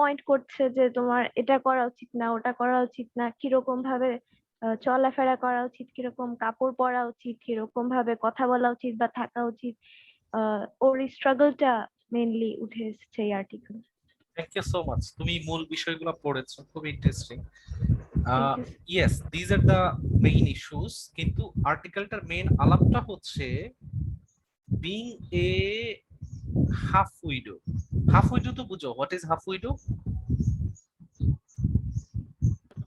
Point করছে যে তোমার এটা করা উচিত না, ওটা করা উচিত না, কিরকম ভাবে চলাফেরা করা উচিত, কিরকম কাপড় পরা উচিত, কিরকম ভাবে কথা বলা উচিত বা থাকা উচিত। ওর স্ট্রাগলটা মেইনলি উঠে এসেছে এই article. Thank you so much, তুমি মূল বিষয়গুলো পড়েছো, খুব interesting. Thank you. Yes, these are the main issues, কিন্তু আর্টিকেলটার মেইন আলাপটা হচ্ছে being a half widow. Half widow তো বুঝো, হোয়াট ইজ হাফ উইডো?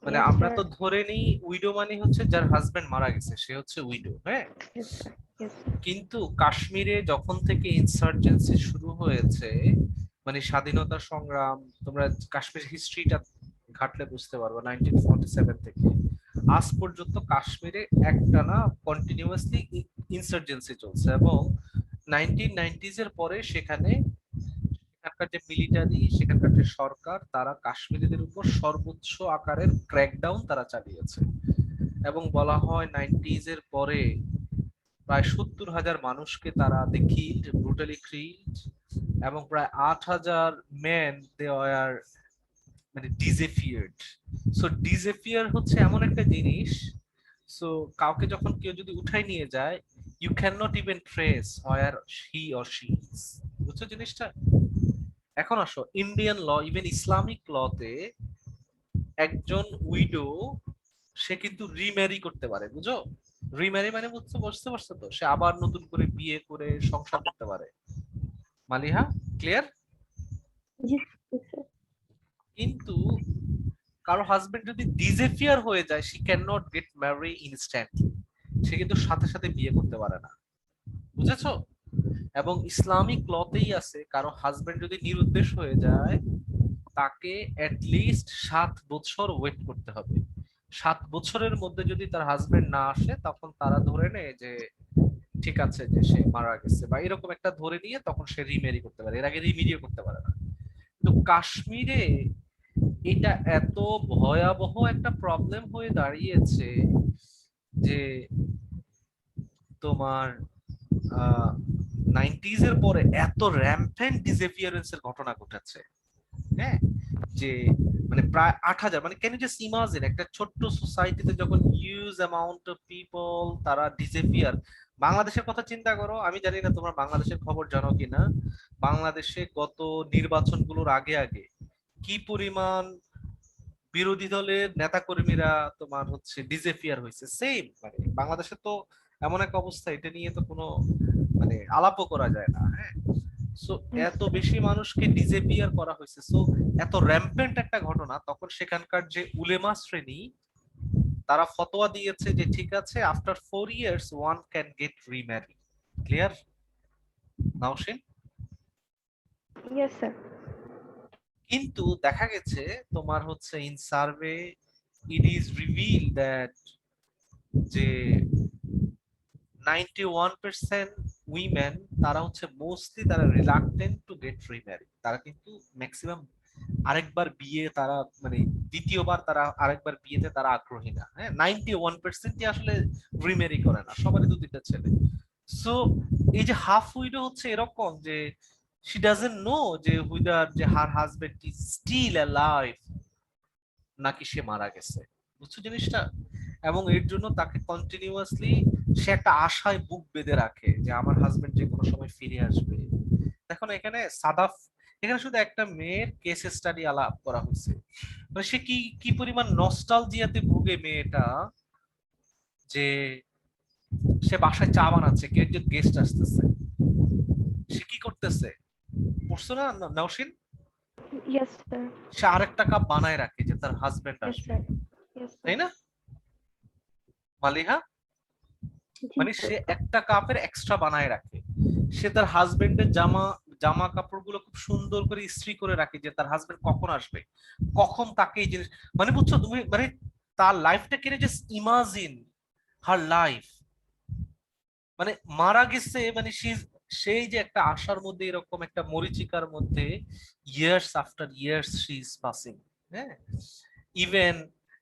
মানে ইয়েস আমরা স্যার। তো ধরে নিই উইডো মানে হচ্ছে যার হাজবেন্ড মারা গেছে সে হচ্ছে উইডো, হ্যাঁ। Yes sir. Yes sir. কিন্তু কাশ্মীরে যখন থেকে ইনসার্জেন্সি শুরু হয়েছে, মানে স্বাধীনতা সংগ্রাম, তোমরা কাশ্মীর হিস্ট্রিটা ঘাটলে বুঝতে পারবো, 1947 থেকে আজ পর্যন্ত কাশ্মীরে একটানা কন্টিনিউয়াসলি ইনসার্জেন্সি চলছে, এবং 1990s এর পরে সেখানে সেখানকার যে মিলিটারি, সেখানকার যে সরকার, তারা কাশ্মীরিদের উপর সর্বোচ্চ আকারের ক্র্যাকডাউন তারা চালিয়েছে। এবং বলা হয় 90s এর পরে প্রায় 70,000 মানুষকে তারা দে কিলড, ব্রুটালি কিলড, এবং প্রায় 8,000 মেন দে আর মানে ডিসঅ্যাপিয়ার্ড। সো ডিসঅ্যাপিয়ার হচ্ছে এমন একটা জিনিস, সো কাউকে যখন কেউ যদি উঠাই নিয়ে যায়, you can not even trace where he or she is. বুঝছো জিনিসটা? এখন আসো ইন্ডিয়ান ল, ইভেন ইসলামিক লতে একজন উইডো সে কিন্তু রিম্যারি করতে পারে, বুঝো? রিম্যারি মানে বুঝতে বুঝতে পারছো তো, সে আবার নতুন করে বিয়ে করে সংসার করতে পারে। মালিহা, ক্লিয়ার? জি স্যার। কিন্তু কারো হাজবেন্ড যদি ডিসঅ্যাপিয়ার হয়ে যায়, she can not get marry instantly, সে কিন্তু সাথে সাথে বিয়ে করতে পারে না, বুঝেছো? এবং ইসলামিক লতেই আছে, কারো হাজবেন্ড যদি নিরুদ্দেশ হয়ে যায়, তাকে লিস্ট 7 বছর ওয়েট করতে হবে। 7 বছরের মধ্যে যদি তার হাজবেন্ড না আসে, তখন তারা ধরে নেয় যে ঠিক আছে, যে সে মারা গেছে বা এরকম একটা ধরে নিয়ে তখন সে রিমেরি করতে পারে, এর আগে রিমেরিও করতে পারে না। তো কাশ্মীরে এটা এত ভয়াবহ একটা প্রবলেম হয়ে দাঁড়িয়েছে যে তোমার 90s এর পরে এত র্যাম্পেন্ট ডিসঅ্যাপিয়ারেন্স এর ঘটনা ঘটেছে, হ্যাঁ, যে মানে প্রায় 8,000, মানে ক্যান ইউ জাস্ট ইমাজিন একটা ছোট্ট সোসাইটিতে যখন হিউজ অ্যামাউন্ট অফ পিপল তারা ডিসঅ্যাপিয়ার। বাংলাদেশের কথা চিন্তা করো, আমি জানি না তোমরা বাংলাদেশের খবর জানো কিনা, বাংলাদেশে গত নির্বাচনগুলোর আগে আগে কি পরিমাণ বিরোধী দলের নেতাকর্মীরা তোমার হচ্ছে ডিসঅ্যাপিয়ার হয়েছে, সেম মানে বাংলাদেশে তো এমন এক অবস্থা, এটা নিয়ে তো কোনো মানে আলাপও করা যায় না, হ্যাঁ। সো ইয়েস এত স্যার। বেশি মানুষকে ডিসঅ্যাপিয়ার করা হয়েছে, সো এত র্যাম্পেন্ট একটা ঘটনা, তখন সেখানকার যে উলেমা শ্রেণী তারা ফতোয়া দিয়েছে যে ঠিক আছে, after 4 years one can get remarry. Clear Naushin? Yes sir. কিন্তু দেখা গেছে তোমার হচ্ছে in survey it is reveal that যে 91% উইমেন তারা হচ্ছে মোস্টলি তারা রিলাক্টেন্ট টু গেট রিম্যারি, তারা কিন্তু ম্যাক্সিমাম আরেকবার বিয়ে তারা মানে দ্বিতীয়বার তারা আরেকবার বিয়েতে তারা আগ্রহী না, হ্যাঁ। 91% আসলে রিম্যারি করে না, সবারই দু তিনটা ছেলে। সো এই যে হাফ উইডো হচ্ছে এরকম যে she doesn't know যে whether যে her husband is still alive নাকি সে মারা গেছে, বুঝছো জিনিসটা? এবং এর জন্য তাকে কন্টিনিউয়াসলি সে একটা আশায় বুক বেঁধে রাখে যে আমার হাজবেন্ড যে কোনো সময় ফিরে আসবে। দেখো না, এখানে সাদাফ, এখানে শুধু একটা মেয়ের কেস স্টাডি আলাপ করা হয়েছে, মানে সে কি কি পরিমাণ নস্টালজিয়াতে ভুগে মেয়েটা, যে সে বাসায় চা বানাচ্ছে, কেউ একজন গেস্ট আসতেছে, সে কি করতেছে পড়ছো না নওশিন? Yes sir. সে আরেকটা কাপ বানায় রাখে যে তার হাজবেন্ড ইয়েস আসবে, স্যার। ইয়েস তাই স্যার। না মালিহা? জি মানে স্যার। সে একটা কাপের এক্সট্রা বানায় রাখে, সে তার হাজবেন্ডের জামা জামা কাপড়গুলো খুব সুন্দর করে ইস্ত্রি করে রাখে যে তার হাজবেন্ড কখন আসবে, কখন তাকে এই জিনিস, মানে বুঝছো তুমি, মানে তার লাইফটাকে জাস্ট ইমাজিন হার লাইফ, মানে মারা গেছে, মানে সেই যে একটা আশার মধ্যে, এরকম একটা মরীচিকার মধ্যে years after years she is passing, হ্যাঁ। ইভেন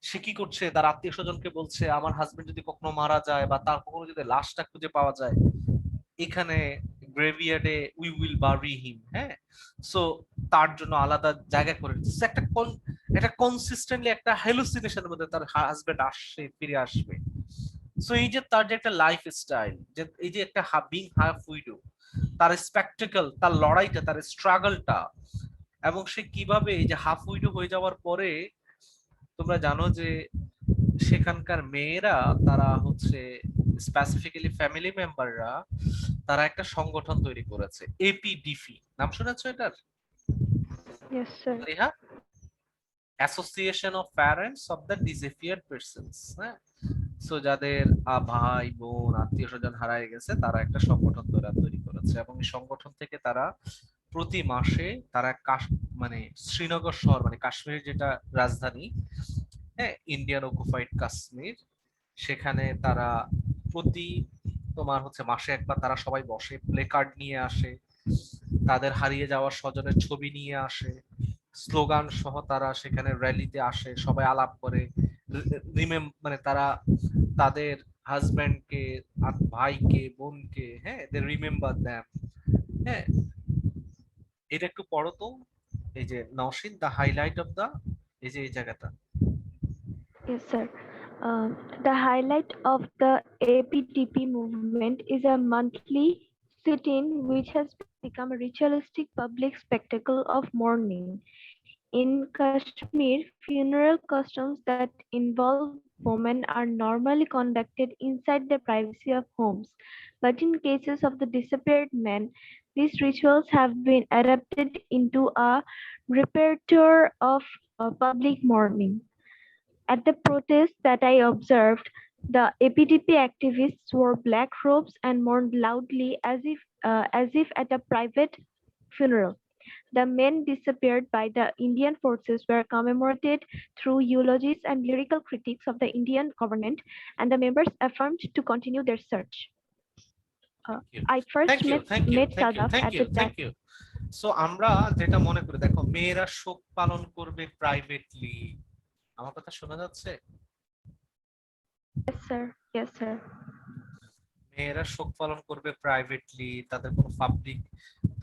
সে কি করছে, তার আত্মীয় স্বজনকে বলছে আমার হাজবেন্ড যদি কখনো মারা যায় বা তার কখনো যদি লাশটা খুঁজে পাওয়া যায়, এখানে গ্রেভিয়ার্ডে উই উইল বারি হিম, হ্যাঁ। সো তার জন্য আলাদা জায়গা করে দিচ্ছে, একটা কনসিস্টেন্টলি একটা হ্যালুসিনেশনের মধ্যে তার হাজবেন্ড আসছে, ফিরে আসবে। সো এই যে তার যে একটা লাইফ স্টাইল, যে এই যে একটা বিং হাফ উইডো, তার স্পেকটেকল, তার লড়াইটা, তার স্ট্রাগলটা, এবং সে কিভাবে এই যে হাফ উইডো হয়ে যাওয়ার পরে, তোমরা জানো যে সেখানকার মেয়েরা, তারা হচ্ছে স্পেসিফিক্যালি ফ্যামিলি মেম্বাররা, তারা একটা সংগঠন তৈরি করেছে, এপিডিপি, নাম শুনেছো এটার? Yes, sir. হ্যাঁ, association of parents of the disappeared persons, হ্যাঁ। সো যাদের ভাই বোন আত্মীয় স্বজন হারায় গেছে, তারা একটা সংগঠন তৈরি করেছে, এবং এই সংগঠন থেকে তারা প্রতি মাসে তারা মানে শ্রীনগর শহর, মানে কাশ্মীরের যেটা রাজধানী, হ্যাঁ, ইন্ডিয়ান অকুপাইড কাশ্মীর, সেখানে তারা প্রতি তোমার হচ্ছে মাসে একবার তারা সবাই বসে, প্লে কার্ড নিয়ে আসে, তাদের হারিয়ে যাওয়া স্বজনের ছবি নিয়ে আসে, স্লোগান সহ তারা সেখানে র্যালিতে আসে, সবাই আলাপ করে, মানে তারা তাদের হাজবেন্ডকে, ভাইকে, বোনকে, হ্যাঁ, দে রিমেম্বার দ্যাম, হ্যাঁ। এটা একটু পড়ো তো, এই যে Nowshin, the highlight of the, এই যে এই জায়গাটা। Yes, sir. The highlight of the APTP movement is a monthly sit-in which has become a ritualistic public spectacle of mourning. In Kashmir, funeral customs that involve women are normally conducted inside the privacy of homes, but in cases of the disappeared men, these rituals have been adapted into a repertoire of public mourning. At the protest that I observed, the APDP activists wore black robes and mourned loudly as if at a private funeral. The men disappeared by the Indian forces were commemorated through eulogies and lyrical critiques of the Indian government, and the members affirmed to continue their search. I thank first you, met, thank you, met thank you, Sadaf thank at you, the thank time. You. So আমরা যেটা মনে করি, দেখো, মেয়েরা শোক পালন করবে privately, আমার কথা শোনা যাচ্ছে? Yes, sir. Yes, sir. মেয়েরা শোক পালন করবে প্রাইভেটলি, তাদের কোনো পাবলিক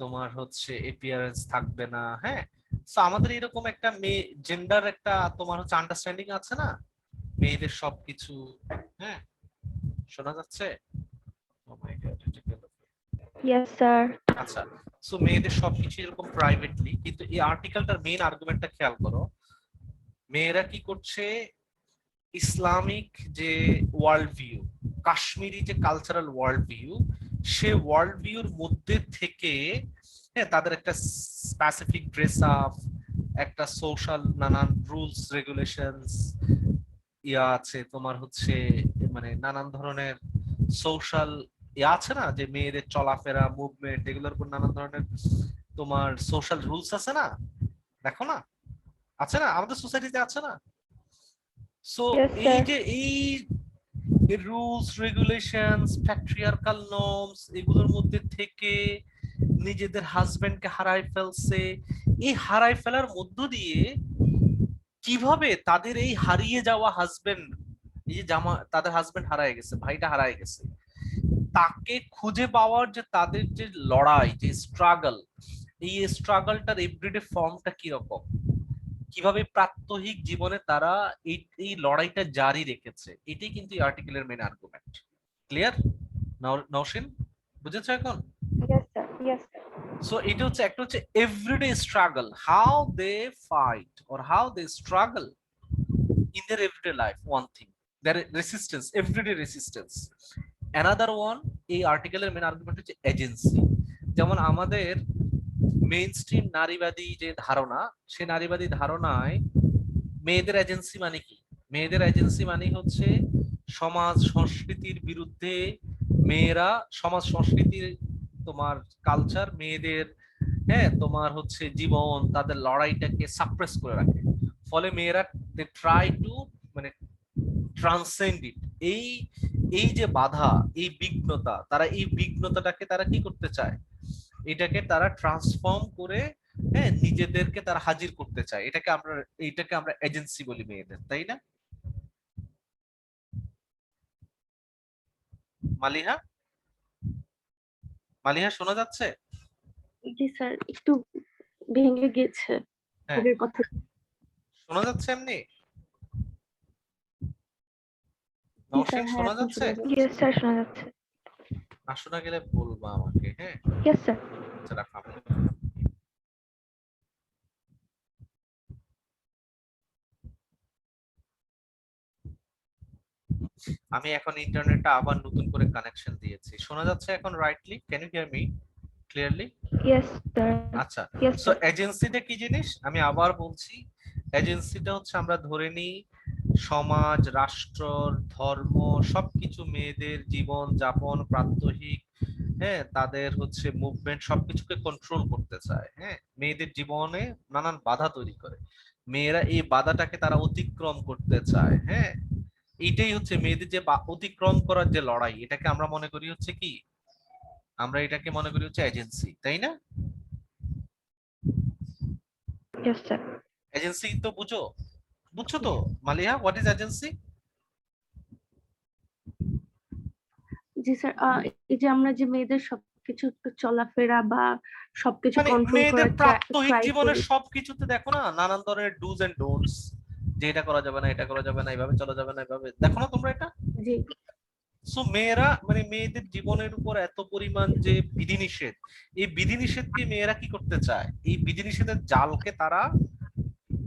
তোমার হচ্ছে এপিয়ারেন্স থাকবে না, হ্যাঁ। সো আমাদের এরকম একটা মেয়ে জেন্ডার একটা তোমার হচ্ছে আন্ডারস্ট্যান্ডিং আছে না, মেয়েদের সবকিছু, হ্যাঁ, শোনা যাচ্ছে? Oh my God, এটা গেল। Yes, sir. আচ্ছা, সো মেয়েদের সবকিছু এরকম প্রাইভেটলি, কিন্তু এই আর্টিকেলটার মেইন আর্গুমেন্টটা খেয়াল করো, মেয়েরা কি করছে, ইসলামিক যে ওয়ার্ল্ড ভিউ, কাশ্মীরি যে কালচারাল ওয়ার্ল্ড ভিউ, সে ওয়ার্ল্ড ভিউর মধ্যে থেকে, হ্যাঁ, তাদের একটা স্পেসিফিক ড্রেস আপ, একটা সোশ্যাল নানান রুলস রেগুলেশনস ইয়া আছে, তোমার হচ্ছে মানে নানান ধরনের সোশ্যাল ইয়া আছে না, যে মেয়েদের চলাফেরা, মুভমেন্ট, এগুলোর উপর নানান ধরনের তোমার সোশ্যাল রুলস আছে না, দেখো না, আছে না, আমাদের সোসাইটিতে আছে না। সো Yes, এই sir. যে এই রুলস রেগুলেশনস, প্যাট্রিয়ার্কাল নর্মস, এগুলোর মধ্যে থেকে নিজেদের হাজবেন্ডকে হারায় ফেলছে, এই হারায় ফেলার মধ্য দিয়ে কিভাবে তাদের এই হারিয়ে যাওয়া হাজবেন্ড, এই যে তাদের হাজবেন্ড হারায় গেছে, ভাইটা হারায় গেছে, তাকে খুঁজে পাওয়ার যে তাদের যে লড়াই, যে স্ট্রাগল, এই স্ট্রাগলটার এভরিডে ফর্মটা কিরকম, কিভাবে প্রাত্যহিক জীবনে তারা এই এই লড়াইটা জারি রেখেছে, এটাই কিন্তু এই আর্টিকেলের মেন আর্গুমেন্ট। ক্লিয়ার নওশিন, বুঝেছো এখন? Yes, sir. Yes, sir. So এটা হচ্ছে একটা হচ্ছে everyday struggle, how they fight or how they struggle in their everyday life, one thing, their resistance, everyday resistance. Another one, এই আর্টিকেলের মেন আর্গুমেন্ট হচ্ছে agency. যেমন আমাদের মেইন স্ট্রিম নারীবাদী যে ধারণা, সে নারীবাদী ধারণায় মেয়েদের এজেন্সি মানে কি, মেয়েদের এজেন্সি মানে হচ্ছে সমাজ সংস্কৃতির বিরুদ্ধে মেয়েরা, সমাজ সংস্কৃতির তোমার কালচার মেয়েদের, হ্যাঁ, তোমার হচ্ছে জীবন, তাদের লড়াইটাকে সাপ্রেস করে রাখে, ফলে মেয়েরা দে ট্রাই টু মানে ট্রান্সেন্ড ইট, এই এই যে বাধা, এই বিঘ্নতা, তারা এই বিঘ্নতাটাকে তারা কি করতে চায়, এটাকে তারা ট্রান্সফর্ম করে, হ্যাঁ, নিজেদেরকে তারা হাজির করতে চায়, এটাকে আমরা এজেন্সি বলি মেয়েদের, তাই না মালিহা? মালিহা শোনা যাচ্ছে? জি স্যার, একটু ভেঙে গেছে হ্যাঁ, আগের কথা। শোনা যাচ্ছে এমনি? জি স্যার, নওশিন হ্যাঁ শোনা এখন যাচ্ছে? শোনা যাচ্ছে। ইয়েস স্যার, শোনা যাচ্ছে। না শোনা গেলে বলবা আমাকে, হ্যাঁ? Yes sir. আচ্ছা রাখো আমি। আমি এখন ইন্টারনেটটা আবার নতুন করে কানেকশন দিয়েছি, শোনা যাচ্ছে এখন rightly? Can you hear me clearly? Yes sir. আচ্ছা, ইয়েস সো স্যার। এজেন্সিটা কি জিনিস আমি আবার বলছি। এজেন্সিটা হচ্ছে আমরা ধরে নিই সমাজ, রাষ্ট্র, ধর্ম সবকিছু মেয়েদের জীবন যাপন প্রাত্যহিক, হ্যাঁ, তাদের হচ্ছে মুভমেন্ট সবকিছুকে কন্ট্রোল করতে চায়। হ্যাঁ, মেয়েদের জীবনে নানান বাধা তৈরি করে, মেয়েরা এই বাধাটাকে তারা অতিক্রম করতে চায়। হ্যাঁ, এইটাই হচ্ছে মেয়েদের যে অতিক্রম করার যে লড়াই, এটাকে আমরা মনে করি হচ্ছে কি, আমরা এটাকে মনে করি হচ্ছে এজেন্সি, তাই না? Yes sir. এজেন্সি তো বুঝো, বুঝছো তো Maliha, what is agency? G sir, এই যে আমরা যে মেয়েদের সবকিছু চলাফেরা বা সবকিছু মানে কন্ট্রোল মেয়েদের করার প্রাত্যহিক ট্রাই জীবনের করি। সবকিছুতে দেখো না নানান ধরনের ডুজ এন্ড ডোন্টস, যে এটা করা যাবে না, এটা করা যাবে না, এইভাবে চলা যাবে না, এইভাবে দেখো না তোমরা এটা। জি সো মেয়েরা মানে মেয়েদের জীবনের উপর এত পরিমাণ যে বিধিনিষেধ, এই বিধিনিষেধকে মেয়েরা কি করতে চায়, এই বিধিনিষেধের জালকে তারা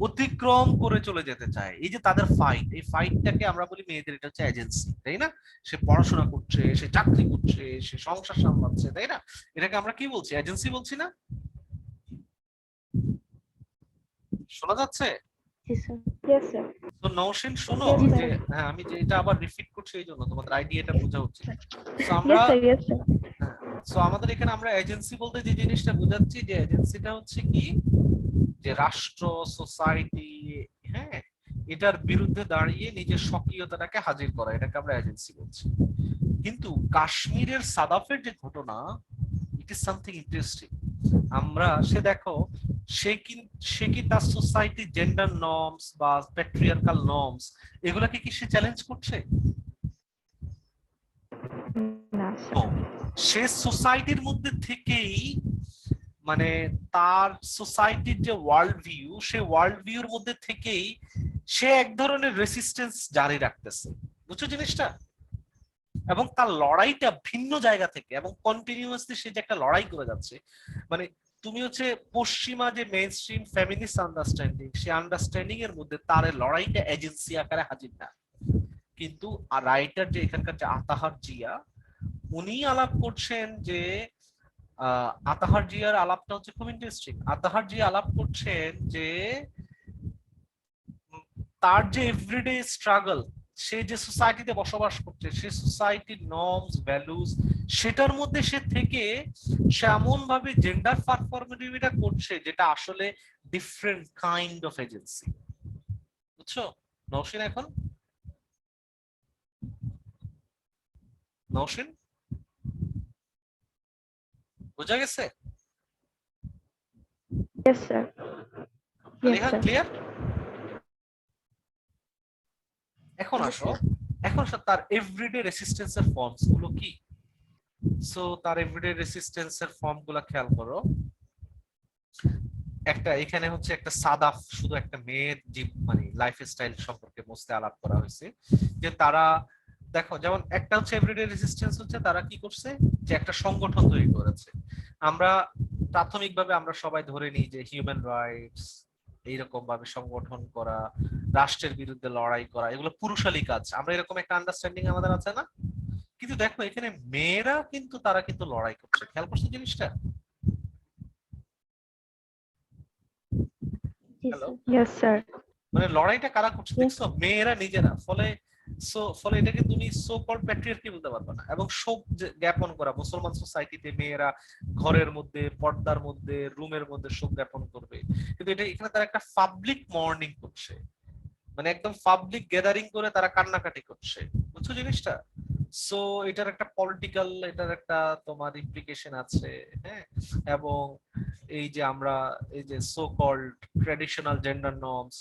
অতিক্রম করে চলে যেতে চায়। এই যে তাদের ফাইট, এই ফাইটটাকে আমরা বলি মেয়েদের এটা হচ্ছে এজেন্সি, তাই না? সে পড়াশোনা করছে, সে চাকরি করছে, সে সংসার সামলাচ্ছে, তাই না? এটাকে আমরা কি বলছি, এজেন্সি বলছি না? শোনা যাচ্ছে? জি স্যার। Yes sir. তো নওশিন শোনো, Yes, জি sir. যে স্যার। হ্যাঁ আমি যে এটা আবার রিপিট করছি এই জন্য তোমাদের আইডিয়াটা বোঝা উচিত। সো আমরা yes sir. Yes sir. So আমাদের এখানে আমরা এজেন্সি বলতে যে জিনিসটা বোঝাচ্ছি, যে এজেন্সিটা হচ্ছে কি, যে রাষ্ট্র, সোসাইটি, হ্যাঁ, এটার বিরুদ্ধে দাঁড়িয়ে নিজের সক্রিয়তাটাকে হাজির করা, এটাকে আমরা এজেন্সি বলছি। কিন্তু কাশ্মীরের সাদাফের যে ঘটনা, ইট ইজ সামথিং ইন্টারেস্টিং। আমরা সে দেখো, সে কি তার সোসাইটি জেন্ডার নর্মস বা প্যাট্রিয়ার্কাল নর্মস এগুলাকে কি সে চ্যালেঞ্জ করছে? না তো স্যার। সে সোসাইটির মধ্যে থেকেই, মানে তার সোসাইটির যে ওয়ার্ল্ড ভিউ, সে ওয়ার্ল্ড ভিউর মধ্যে থেকেই সে এক ধরনের রেসিস্টেন্স জারি রাখতেছে, বুঝছো জিনিসটা? এবং তার লড়াইটা ভিন্ন জায়গা থেকে এবং কন্টিনিউয়াসলি সে যে একটা লড়াই করে যাচ্ছে। মানে তুমি হচ্ছে পশ্চিমা যে মেইন স্ট্রিম ফেমিনিস্ট আন্ডারস্ট্যান্ডিং, সেই আন্ডারস্ট্যান্ডিং এর মধ্যে তার এই লড়াইটা এজেন্সি আকারে হাজির না। কিন্তু আর রাইটার যে এখানকার যে আতাহার জিয়া, উনি আলাপ করছেন যে আতাহার জিয়ার আলাপটা হচ্ছে খুব ইন্টারেস্টিং। আতাহার জিয়া আলাপ করছেন যে তার যে এভরিডে স্ট্রাগল, সে যে সোসাইটিতে বসবাস করছে, সে সোসাইটির নর্মস ভ্যালুস, সেটার মধ্যে সে থেকে সে এমন ভাবে জেন্ডার পারফরমেটিভিটা করছে যেটা আসলে ডিফারেন্ট কাইন্ড অফ এজেন্সি, বুঝছো নওশিন? এখন নওশিন বোঝা গেছে? Yes sir. ইয়েস লেখা স্যার। ক্লিয়ার? এখন জি আসো, স্যার। এখন আসো তার এভরিডে রেসিস্টেন্সের ফর্মস গুলো কি। সো তার এভরিডে রেসিস্টেন্সের ফর্ম গুলা খেয়াল করো। একটা এখানে হচ্ছে একটা সাদা শুধু একটা মেয়ের মানে লাইফ স্টাইল সম্পর্কে মস্তে আলাপ করা হয়েছে, যে তারা দেখো যেমন একটা হচ্ছে এভরিডে রেজিস্ট্যান্স হচ্ছে তারা কি করছে, যে একটা সংগঠন তৈরি করেছে। আমরা প্রাথমিকভাবে আমরা সবাই ধরে নিই যে হিউম্যান রাইটস এইরকম ভাবে সংগঠন করা, রাষ্ট্রের বিরুদ্ধে লড়াই করা, এগুলো পুরুষালী কাজ, আমরা এরকম একটা আন্ডারস্ট্যান্ডিং আমাদের আছে না? কিন্তু দেখো এখানে মেয়েরা কিন্তু তারা কিন্তু লড়াই করছে, খেয়াল করছো জিনিসটা? জি হ্যালো, স্যার। Yes sir. মানে লড়াইটা কারা করছে Yes, দেখছো, মেয়েরা নিজেরা। ফলে ফলে এটাকে তুমি সো কল্ড প্যাট্রিয়ার্কি বলতে পারবে না। এবং শোক জ্ঞাপন করা মুসলমান সোসাইটিতে মেয়েরা ঘরের মধ্যে, পর্দার মধ্যে, রুমের মধ্যে শোক জ্ঞাপন করবে, কিন্তু এটা এখানে তারা একটা পাবলিক মর্নিং করছে, মানে একদম পাবলিক গ্যাদারিং করে তারা কান্নাকাটি করছে, বুঝছো জিনিসটা? সো এটার একটা পলিটিক্যাল, এটার একটা তোমার ইমপ্লিকেশন আছে। হ্যাঁ, এবং এই যে আমরা এই যে so called traditional gender norms,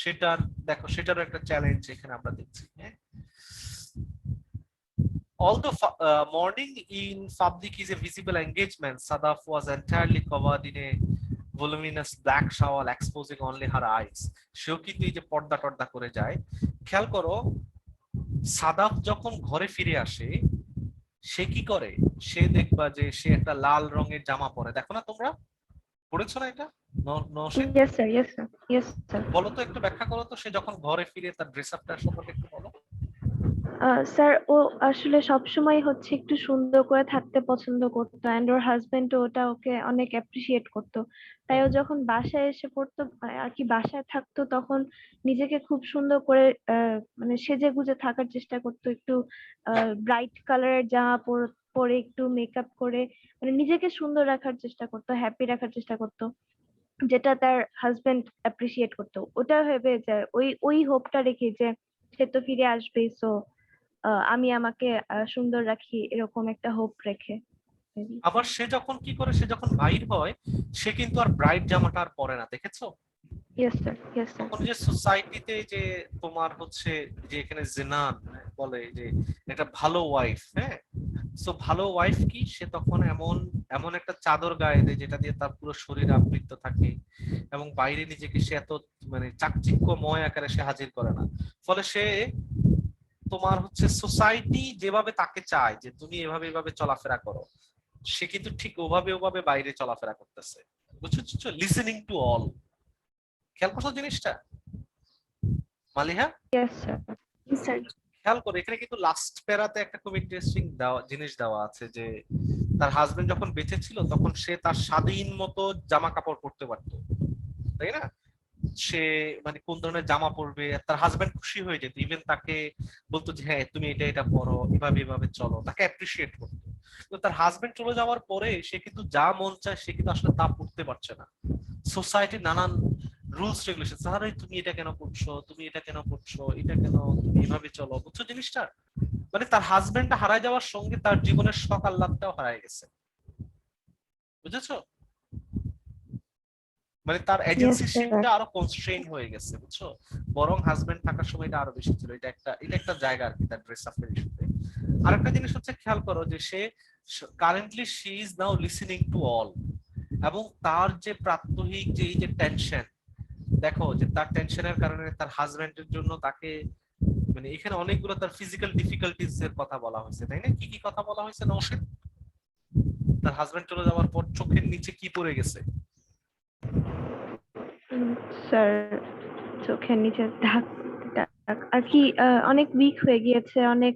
সেটার দেখো সেটারও একটা চ্যালেঞ্জ এখানে আমরা দেখছি। হ্যাঁ, Although morning in public is a visible engagement, Sadaf was entirely covered in a voluminous black shawl exposing only her eyes. সেও কিন্তু এই যে পর্দা টর্দা করে যায়। খেয়াল করো, সাদাফ যখন ঘরে ফিরে আসে সে কি করে, সে দেখবা যে সে একটা লাল রঙের জামা পরে, দেখো না তোমরা, পড়েছো না এটা Nowshin? Yes sir, yes sir, yes sir. বলো তো, একটু ব্যাখ্যা করো তো, সে যখন ঘরে ফিরে তার ড্রেস আপটা সম্পর্কে একটু বলো। স্যার ও আসলে সবসময় হচ্ছে একটু সুন্দর করে থাকতে পছন্দ করতো, এন্ড ওর হাজবেন্ড ওটা ওকে অনেক অ্যাপ্রিসিয়েট করতো। তাই ও যখন বাসায় এসে পড়তো আর কি বাসায় থাকতো, তখন নিজেকে খুব সুন্দর করে মানে সেজে গুজে থাকার চেষ্টা করতো, একটু ব্রাইট কালারের জামা পরে একটু মেকআপ করে মানে নিজেকে সুন্দর রাখার চেষ্টা করতো, হ্যাপি রাখার চেষ্টা করতো, যেটা তার হাজবেন্ড অ্যাপ্রিসিয়েট করতো। ওটা ভেবে যে ওই হোপটা রেখে যে সে তো ফিরে আসবেই, সো আমি আমাকে সুন্দর রাখি, এরকম একটা হোপ রেখে। আবার সে যখন কি করে, সে যখন বাইর হয় সে কিন্তু আর ব্রাইট জামাটা আর পরে না, দেখেছো? Yes sir, yes sir. তখন যে সোসাইটিতে যে তোমার হচ্ছে যে এখানে জিনান বলে যে একটা ভালো ওয়াইফ, হ্যাঁ, সো ভালো ওয়াইফ কি, সে তখন এমন এমন একটা চাদর গায়ে দেয় যেটা দিয়ে তার পুরো শরীর আবৃত থাকে এবং বাইরে নিজেকে সে এত মানে চাকচিক্যময় আকারে সে হাজির করে না। ফলে সে তোমার হচ্ছে সোসাইটি যেভাবে তাকে চায় যে তুমি এভাবে এভাবে চলাফেরা করো, সে কিন্তু ঠিক ওভাবে বাইরে চলাফেরা করতেছে, বুঝছো? লিসেনিং টু অল, খেয়াল করছো জিনিসটা মালিহা? Yes sir. স্যার খেয়াল করো, এখানে কিন্তু লাস্ট প্যারাতে একটা খুব ইন্টারেস্টিং জিনিস দেওয়া আছে যে তার হাজবেন্ড যখন বেঁচে ছিল তখন সে তার স্বাধীন মতো জামা কাপড় পরতে পারতো, তাই না? সে মানে কোন ধরনের জামা পরবে তার হাজবেন্ড খুশি হয়ে যেত, ইভেন তাকে বলতো যে হ্যাঁ তুমি এটা এটা পরো, এভাবে এভাবে চলো, তাকে অ্যাপ্রিসিয়েট করতো। তো তার হাজবেন্ড চলে যাওয়ার পরে সে কিন্তু যা মন চায় সে কিন্তু আসলে তা পড়তে পারছে না। সোসাইটির নানান রুলস রেগুলেশন, আরে তুমি এটা কেন করছো, তুমি এটা কেন করছো, এটা কেন, তুমি এভাবে চলো, বুঝছো জিনিসটা? মানে তার হাজবেন্ডটা হারায় যাওয়ার সঙ্গে তার জীবনের শখ আহ্লাদটাও হারায় গেছে, বুঝেছো? মানে তার ইয়েস স্যার। এজেন্সিশিপটা আরো কনস্ট্রেইন হয়ে গেছে, বুঝছো? বরং হাজবেন্ড থাকার সময় এটা আরো বেশি ছিল। এটা একটা জায়গা আর কি তার ড্রেস আপের ইস্যুতে। আরেকটা জিনিস হচ্ছে, খেয়াল করো যে সে currently she is now listening to all, এবং তার যে প্রাত্যহিক যে এই যে টেনশন, দেখো যে তার টেনশনের কারণে তার হাজবেন্ডের জন্য তাকে মানে এখানে অনেকগুলো তার ফিজিক্যাল ডিফিকাল্টিজ এর কথা বলা হয়েছে, তাই না? কি কি কথা বলা হয়েছে নওশীন? তার হাজবেন্ড চলে যাওয়ার পর চোখের নিচে কি পড়ে গেছে? স্যার চোখের নিচে দাগ আর কি অনেক উইক হয়ে গিয়েছে, অনেক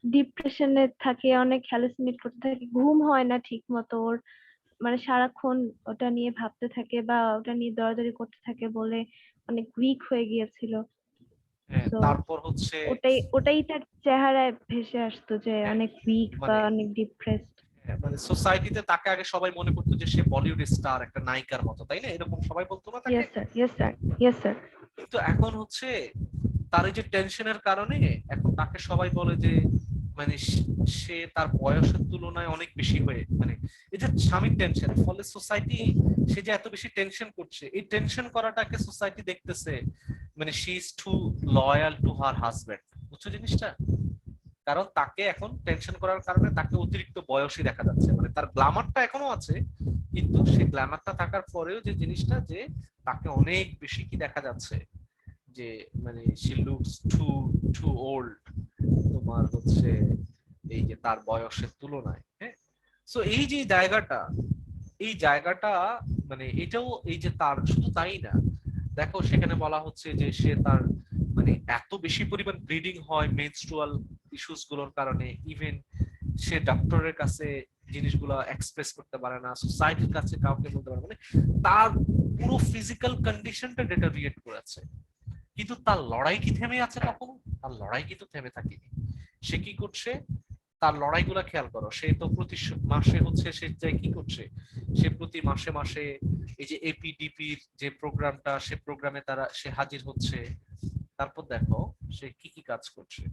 ডিপ্রেশনে থাকে, অনেক হ্যালুসিনেট করতে থাকে, ঘুম হয় না ঠিক মতো ওর, মানে সারাক্ষণ ওটা নিয়ে ভাবতে থাকে বা ওটা নিয়ে দৌড়াদৌড়ি করতে থাকে বলে অনেক উইক হয়ে গিয়েছিল। হ্যাঁ, তো তারপর হচ্ছে ওটাই তার চেহারায় ভেসে আসতো যে হ্যাঁ, অনেক উইক বা মানে অনেক ডিপ্রেসড। মানে সোসাইটিতে তাকে আগে সবাই মনে করতো যে সে বলিউড স্টার, একটা নায়িকার মতো, তাই না? এরকম সবাই বলতো না তাকে? Yes sir, yes sir, yes sir. কিন্তু এখন হচ্ছে তার এই যে টেনশনের কারণে এখন তাকে সবাই বলে যে মানে সে তার বয়সের তুলনায় অনেক বেশি হয়ে মানে এই যে স্বামীর টেনশন, ফলে সোসাইটি সে যে এত বেশি টেনশন করছে, এই টেনশন করাটাকে সোসাইটি দেখতেছে মানে she is too loyal to her husband, বুঝছো জিনিসটা? কারণ তাকে এখন টেনশন করার কারণে তাকে অতিরিক্ত বয়সী দেখা যাচ্ছে, মানে তার গ্ল্যামারটা এখনো আছে কিন্তু সেই গ্ল্যামারটা থাকার পরেও যে জিনিসটা যে তাকে অনেক বেশি কি দেখা যাচ্ছে যে মানে she looks too too old, তোমার হচ্ছে এই যে তার বয়সের তুলনায়, হ্যাঁ। সো এই জায়গাটা মানে এটাও এই যে তার শুধু তাই না, দেখো সেখানে বলা হচ্ছে যে সে তার মানে এত বেশি পরিমাণ ব্লিডিং হয় মেনস্ট্রুয়াল ইস্যুস গুলোর কারণে, ইভেন সে ডক্টরের কাছে জিনিসগুলো এক্সপ্রেস করতে পারে না, সোসাইটির কাছে কাউকে বলতে পারে না। মানে তার পুরো ফিজিক্যাল কন্ডিশনটা ডেটারিয়েট করেছে, কিন্তু তার লড়াই কি থেমে আছে কখনো? তার লড়াই কিন্তু থেমে থাকেনি। সে কি করছে, তার লড়াইগুলা খেয়াল করো, সে তো প্রতি মাসে হচ্ছে সে যাই কি করছে, সে প্রতি মাসে মাসে এই যে এপিডিপির যে প্রোগ্রামটা, সে প্রোগ্রামে সে হাজির হচ্ছে। তারপর দেখো সে কি কি কাজ করছে।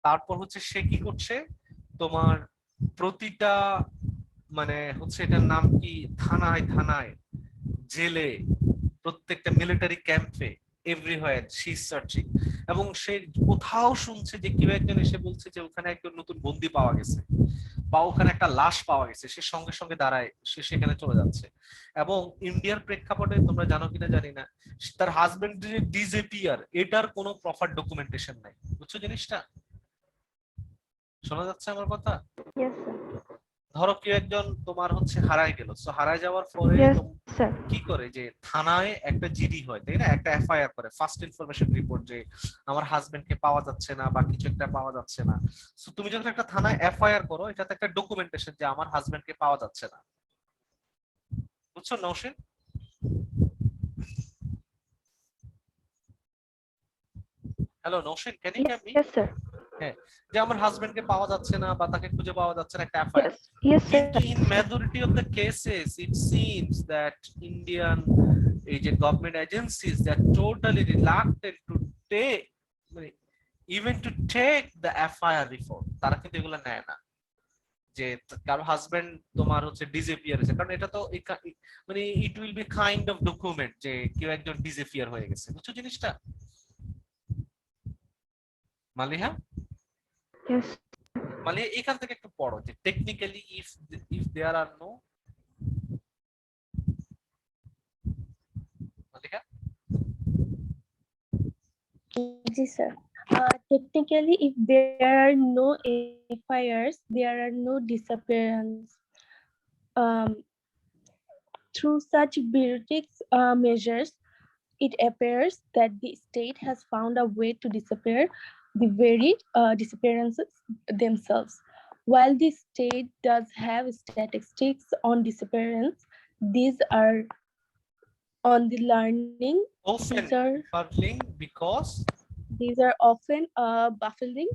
তারপর হচ্ছে সে কি করছে, তোমার প্রতিটা মানে হচ্ছে এটার নাম কি, থানায় থানায় জেলে, প্রত্যেকটা মিলিটারি ক্যাম্পে, এভরিহোয়ার শি ইজ সার্চিং। এবং সে কোথাও শুনছে যে কেউ একজন এসে বলছে যে ওখানে একজন নতুন বন্দী পাওয়া গেছে বা ওখানে একটা লাশ পাওয়া গেছে, সে সঙ্গে সঙ্গে দাঁড়ায়, সে সেখানে চলে যাচ্ছে। এবং ইন্ডিয়ার প্রেক্ষাপটে তোমরা জানো কিনা জানি না, তার হাজবেন্ড ডিসঅ্যাপিয়ার, এটার কোনো প্রপার ডকুমেন্টেশন নাই। বুঝছো জিনিসটা? শোনা যাচ্ছে আমার কথা? Yes sir. ধরো কেউ একজন তোমার হচ্ছে হারায় গেল, সো হারায় যাওয়ার পরে ইয়েস স্যার। কি করে যে থানায় একটা জিডি হয়, তাই না? একটা এফআইআর করে, ফার্স্ট ইনফরমেশন রিপোর্ট, যে আমার হাজবেন্ডকে পাওয়া যাচ্ছে না বা কিছু একটা পাওয়া যাচ্ছে না। সো তুমি যখন একটা থানায় এফআইআর করো, এটাতে একটা ডকুমেন্টেশন যে আমার হাজবেন্ডকে পাওয়া যাচ্ছে না। বুঝছো Nowshin? Hello Nowshin, can you hear me? Yes sir. হ্যাঁ, যে আমার হাজবেন্ডকে পাওয়া যাচ্ছে না বা তাকে খুঁজে পাওয়া যাচ্ছে না, একটা এফআইআর। Yes yes sir. কিন্তু in majority of the cases it seems that Indian এই যে government agencies they are totally reluctant to take, মানে even to take the FIR report, তারা কিন্তু এগুলো নেয় না যে কারো হাজবেন্ড তোমার হচ্ছে ডিসঅ্যাপিয়ার হয়েছে, কারণ এটা তো মানে it will be kind of document যে কেউ একজন ডিসঅ্যাপিয়ার হয়ে গেছে। বুঝছো জিনিসটা মালিহা? ইয়েস। মালিহা এখান থেকে একটু পড়ো যে technically if there are no, Maliha? Yes, sir. Technically, if there are no FIRs, there are no disappearance. Through such bureaucratic measures, it appears that the state has found a way to disappear the very disappearances themselves. While the state does have statistics on disappearance, these are on the learning. Often These are baffling because often baffling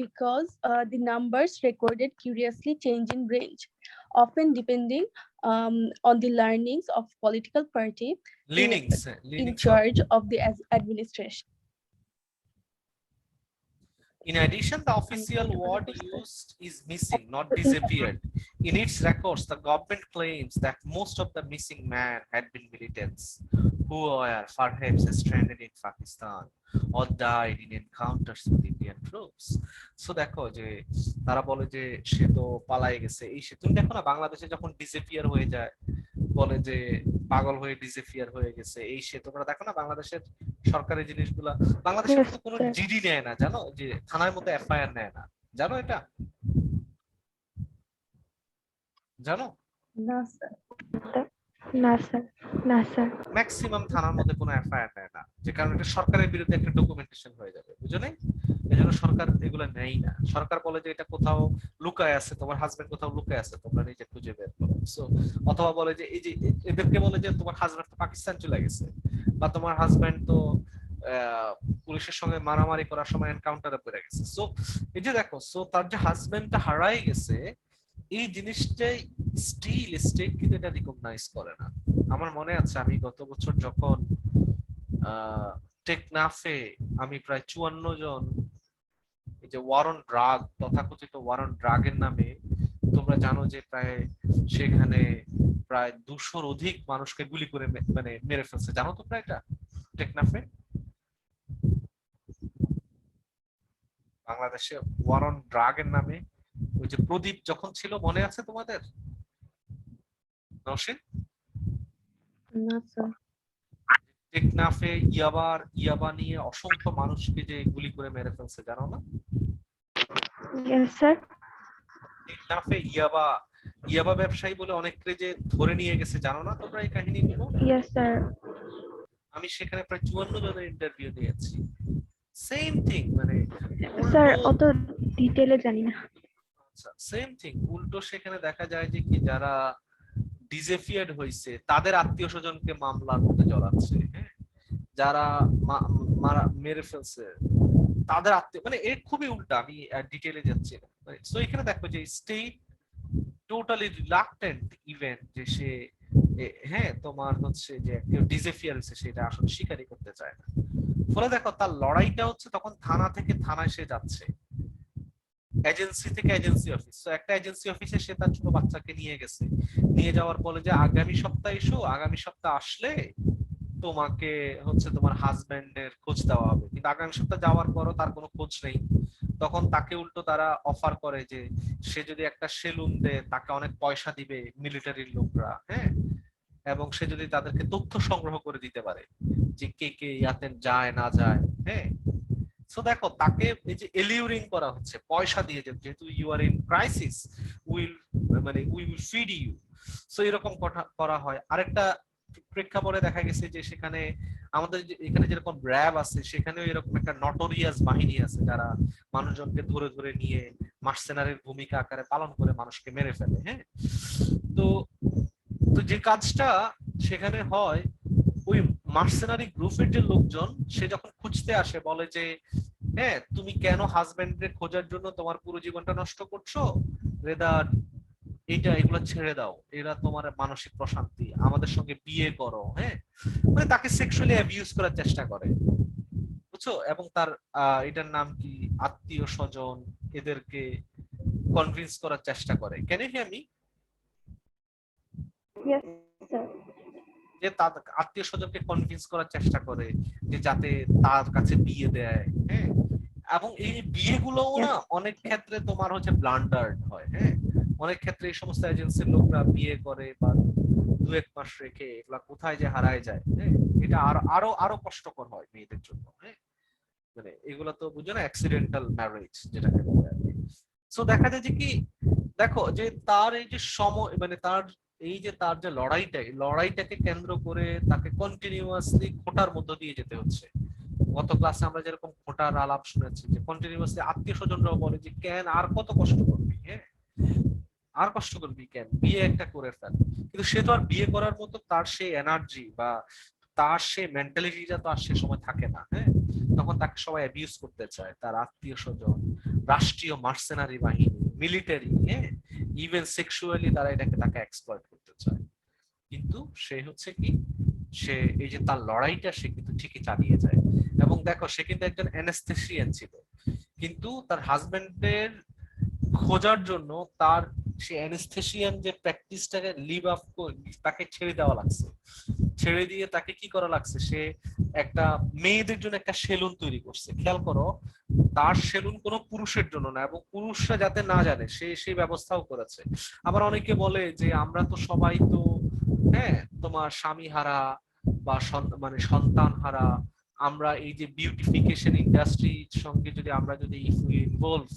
because the numbers recorded curiously change in range, often depending on the learnings of political party leanings in of- charge of the administration. In addition, the official word used is missing, not disappeared. In its records, the government claims that most of the missing men had been militants who were perhaps stranded in Pakistan or died in encounters with Indian troops. So দেখো যে তারা বলে যে সে তো পালায়ে গেছে, এই সে, তুমি দেখো না বাংলাদেশে যখন ডিসঅ্যাপিয়ার হয়ে যায় বলে যে পাগল হয়ে ডিসঅ্যাপিয়ার হয়ে গেছে, এই সে, তোমরা দেখো না বাংলাদেশের সরকারি জিনিসগুলা, বাংলাদেশে Yes, তো কোনো sir. জিডি নেয় না, জানো, যে থানার মধ্যে এফআইআর নেয় না, জানো এটা? জানো? No, sir. না স্যার, না স্যার। ম্যাক্সিমাম থানার মধ্যে কোনো এফআইআর নেয় না, যে কারণে এটা সরকারের বিরুদ্ধে একটা ডকুমেন্টেশন হয়ে যাবে, বুঝো নাই? এজন্য সরকার এগুলো নেয় না। সরকার বলে যে এটা কোথাও লুকায় আছে, তোমার হাজবেন্ড কোথাও লুকায় আছে, তোমরা নিজে খুঁজে বের করো। সো অথবা বলে যে এই যে এদেরকে বলে যে তোমার হাজবেন্ড তো পাকিস্তান চলে গেছে, বা তোমার হাজবেন্ড তো পুলিশের সঙ্গে মারামারি করার সময় এনকাউন্টারে পড়ে গেছে। সো এই যে দেখো, সো তার যে হাজবেন্ডটা হারাই গেছে, এই জিনিসটাই স্টিল স্টেট কিন্তু এটা রিকগনাইজ করে না। আমার মনে আছে আমি গত বছর যখন টেকনাফে আমি প্রায় 54 জন এই যে ওয়ার অন ড্রাগ, তথাকথিত ওয়ার অন ড্রাগের নামে, তোমরা জানো যে প্রায় সেখানে প্রায় 200-র অধিক মানুষকে গুলি করে মানে মেরে ফেলছে, জানো তোমরা এটা? টেকনাফে বাংলাদেশে ওয়ার অন ড্রাগের নামে ওই যে প্রদীপ যখন ছিল, মনে আছে তোমাদের নওশিন? No, sir. টেকনাফে ইয়াবা নিয়ে অসংখ্য মানুষকে যে গুলি করে মেরে ফেলছে, জানো না? Yes sir. টেকনাফে ইয়াবা ব্যবসায়ী বলে অনেককে যে ধরে নিয়ে গেছে, জানো না তোমরা এই কাহিনীগুলো? Yes sir. আমি সেখানে প্রায় 54 জনের ইন্টারভিউ নিয়েছি। সেম থিং, মানে স্যার অত ডিটেইলে জানি না। আচ্ছা, সেম থিং উল্টো সেখানে দেখা যায় যে কি যারা ডিসঅ্যাপিয়ার্ড হইছে তাদের আত্মীয় স্বজনকে মামলার মধ্যে জড়াচ্ছে, হ্যাঁ, যারা মেরে ফেলছে তাদের আত্মীয়, মানে এর খুবই উল্টা, আমি ডিটেইলে যাচ্ছি না। সো এখানে দেখো যে স্টেট টোটালি রিলাক্টেন্ট ইভেন্ট যে সে হ্যাঁ তোমার হচ্ছে যে কেউ ডিসঅ্যাপিয়ার হয়েছে সেটা আসলে স্বীকারই করতে চায় না। ফলে দেখো তার লড়াইটা হচ্ছে তখন থানা থেকে থানায় সে যাচ্ছে, এজেন্সি থেকে এজেন্সি অফিস। তো একটা এজেন্সি অফিসে সে তার ছোট বাচ্চাকে নিয়ে গেছে, নিয়ে যাওয়ার বলে যে আগামী সপ্তাহে এসো, আগামী সপ্তাহ আসলে তোমাকে হচ্ছে তোমার হাজবেন্ডের খোঁজ দেওয়া হবে। কিন্তু আগামী সপ্তাহ যাওয়ার পরও তার কোনো খোঁজ নেই। তখন তাকে উল্টো তারা অফার করে যে সে যদি একটা সেলুন দেয় তাকে অনেক পয়সা দিবে মিলিটারির লোকরা, হ্যাঁ, এবং সে যদি তাদেরকে তথ্য সংগ্রহ করে দিতে পারে যে কে কে ইয়াতে যায় না যায়, হ্যাঁ। সো দেখো তাকে এই যে এলিউরিং করা হচ্ছে পয়সা দিয়ে, যে যেহেতু you are in crisis, will মানে we will feed you. So এরকম করা হয়। আরেকটা প্রেক্ষাপটে দেখা গেছে যে সেখানে আমাদের এখানে যেরকম র্যাব আছে, সেখানেও এরকম একটা নটোরিয়াস বাহিনী আছে যারা মানুষজনকে ধরে ধরে নিয়ে মার্সেনারির ভূমিকা আকারে পালন করে মানুষকে মেরে ফেলে, হ্যাঁ। তো তো যে কাজটা সেখানে হয়, ওই মার্সেনারি গ্রুপের যে লোকজন সে যখন খুঁজতে আসে বলে যে হ্যাঁ তুমি কেন হাজবেন্ডের খোঁজার জন্য তোমার পুরো জীবনটা নষ্ট করছো, রেদার এগুলো ছেড়ে দাও, এরা তোমার মানসিক প্রশান্তি, আমাদের সঙ্গে বিয়ে করো, হ্যাঁ। মানে তাকে সেক্সুয়ালি অ্যাবিউজ করার চেষ্টা করে, বুঝছো। এবং তার এটার নাম কি, আত্মীয় স্বজন এদেরকে কনভিন্স করার চেষ্টা করে। কেন কি আমি Yes, sir. যে তার আত্মীয় স্বজনকে কনভিন্স করার চেষ্টা করে যে যাতে তার কাছে বিয়ে দেয়, হ্যাঁ। এবং এই বিয়েগুলোও না Yes. অনেক ক্ষেত্রে তোমার হচ্ছে ব্লান্ডার্ড হয়, হ্যাঁ। অনেক ক্ষেত্রে এই সমস্ত এজেন্সির লোকরা বিয়ে করে বা 2-1 মাস রেখে এগুলা কোথায় যে হারায় যায়, হ্যাঁ। এটা আরো আরো আরো কষ্টকর হয় মেয়েদের জন্য, হ্যাঁ। মানে এগুলা তো বুঝো না, অ্যাক্সিডেন্টাল ম্যারেজ যেটাকে বলে আর কি। সো দেখা যায় যে কি, দেখো যে তার এই যে সময় মানে তার এই যে তার যে লড়াইটাকে কেন্দ্র করে তাকে কন্টিনিউয়াসলি খোঁটার মধ্য দিয়ে যেতে হচ্ছে। গত ক্লাসে আমরা যেরকম খোঁটার আলাপ শুনেছি যে কন্টিনিউয়াসলি আত্মীয় স্বজনরাও বলে যে কেন আর কত কষ্ট করবি, হ্যাঁ, আর কষ্ট করবি কেন, বিয়ে একটা করে ফেল। কিন্তু সে তো আর বিয়ে করার মতো তার সেই এনার্জি বা তার সেই মেন্টালিটিটা তো আর সে সময় থাকে না, হ্যাঁ। তখন তাকে সবাই অ্যাবিউজ করতে চায়, তার আত্মীয় স্বজন, রাষ্ট্রীয় মার্সেনারি বাহিনী, মিলিটারি, হ্যাঁ, ইভেন সেক্সুয়ালি তারা এটাকে তাকে এক্সপ্লয়েট করতে চায়। কিন্তু সে হচ্ছে কি, সে এই যে তার লড়াইটা সে কিন্তু ঠিকই চালিয়ে যায়। এবং দেখো সে কিন্তু একজন অ্যানেস্থেসিয়ান ছিল, কিন্তু তার হাজবেন্ডের খোঁজার জন্য তার সে অ্যানেস্থেসিয়ান যে প্র্যাকটিসটাকে লিভ আপ তাকে ছেড়ে দেওয়া লাগছে। ছেড়ে দিয়ে তাকে কি করা লাগছে, সে একটা মেয়েদের জন্য একটা সেলুন তৈরি করছে। খেয়াল করো, তার সেলুন কোনো পুরুষের জন্য না, এবং পুরুষরা যাতে না জানে সে সেই ব্যবস্থাও করেছে। আবার অনেকে বলে যে আমরা তো সবাই তো, হ্যাঁ, তোমার স্বামী হারা বা মানে সন্তান হারা, আমরা এই যে বিউটিফিকেশন ইন্ডাস্ট্রির সঙ্গে যদি আমরা যদি ইনভলভ,